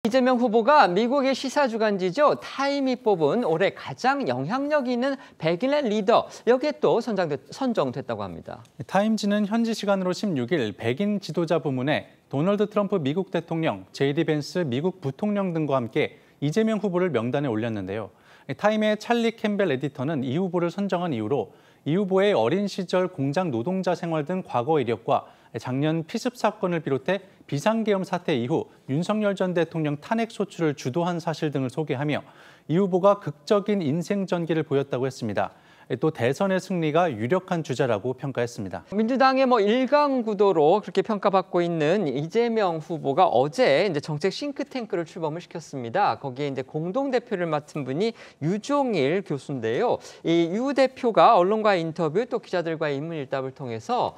이재명 후보가 미국의 시사주간지죠. 타임이 뽑은 올해 가장 영향력 있는 100일의 리더, 여기에 또 선정됐다고 합니다. 타임지는 현지 시간으로 16일 백인 지도자 부문에 도널드 트럼프 미국 대통령, 제이디 벤스 미국 부통령 등과 함께 이재명 후보를 명단에 올렸는데요. 타임의 찰리 캠벨 에디터는 이 후보를 선정한 이유로 이 후보의 어린 시절 공장 노동자 생활 등 과거 이력과 작년 피습 사건을 비롯해 비상계엄 사태 이후 윤석열 전 대통령 탄핵 소추를 주도한 사실 등을 소개하며 이 후보가 극적인 인생 전기를 보였다고 했습니다. 또 대선의 승리가 유력한 주자라고 평가했습니다. 민주당의 일강구도로 그렇게 평가받고 있는 이재명 후보가 어제 이제 정책 싱크탱크를 출범을 시켰습니다. 거기에 이제 공동대표를 맡은 분이 유종일 교수인데요. 이 유 대표가 언론과 인터뷰 또 기자들과의 인문일답을 통해서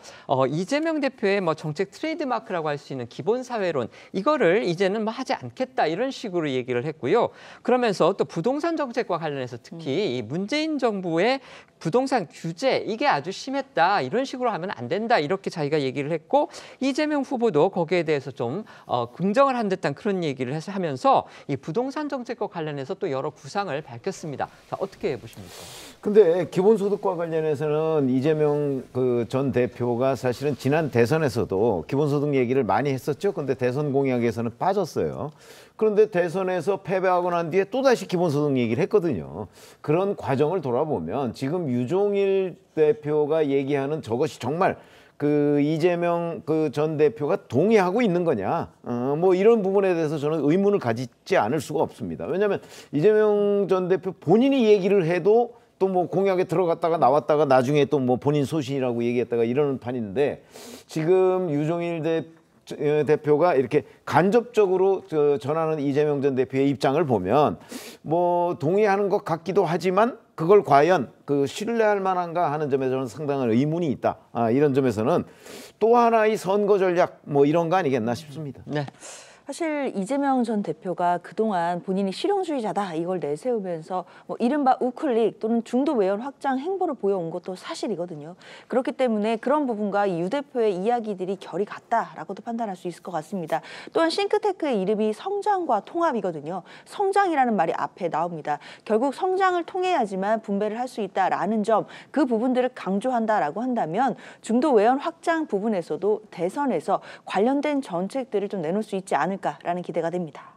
이재명 대표의 정책 트레이드마크라고 할 수 있는 기본사회론, 이거를 이제는 하지 않겠다 이런 식으로 얘기를 했고요. 그러면서 또 부동산 정책과 관련해서 특히 이 문재인 정부의 부동산 규제, 이게 아주 심했다. 이런 식으로 하면 안 된다. 이렇게 자기가 얘기를 했고, 이재명 후보도 거기에 대해서 좀 긍정을 한 듯한 그런 얘기를 하면서 이 부동산 정책과 관련해서 또 여러 구상을 밝혔습니다. 자, 어떻게 보십니까? 근데 기본소득과 관련해서는 이재명 전 대표가 사실은 지난 대선에서도 기본소득 얘기를 많이 했었죠. 근데 대선 공약에서는 빠졌어요. 그런데 대선에서 패배하고 난 뒤에 또다시 기본소득 얘기를 했거든요. 그런 과정을 돌아보면 지금 유종일 대표가 얘기하는 저것이 정말 이재명 전 대표가 동의하고 있는 거냐, 이런 부분에 대해서 저는 의문을 가지지 않을 수가 없습니다. 왜냐하면 이재명 전 대표 본인이 얘기를 해도 또 공약에 들어갔다가 나왔다가 나중에 또 본인 소신이라고 얘기했다가 이러는 판인데, 지금 유종일 대표가 이렇게 간접적으로 전하는 이재명 전 대표의 입장을 보면 동의하는 것 같기도 하지만 그걸 과연 신뢰할 만한가 하는 점에서는 상당한 의문이 있다. 이런 점에서는 또 하나의 선거 전략 이런 거 아니겠나 싶습니다. 네. 사실 이재명 전 대표가 그동안 본인이 실용주의자다 이걸 내세우면서 이른바 우클릭 또는 중도 외연 확장 행보를 보여온 것도 사실이거든요. 그렇기 때문에 그런 부분과 유 대표의 이야기들이 결이 같다라고도 판단할 수 있을 것 같습니다. 또한 싱크탱크의 이름이 성장과 통합이거든요. 성장이라는 말이 앞에 나옵니다. 결국 성장을 통해야지만 분배를 할 수 있다라는 점, 그 부분들을 강조한다라고 한다면 중도 외연 확장 부분에서도 대선에서 관련된 정책들을 좀 내놓을 수 있지 않을까라는 기대가 됩니다.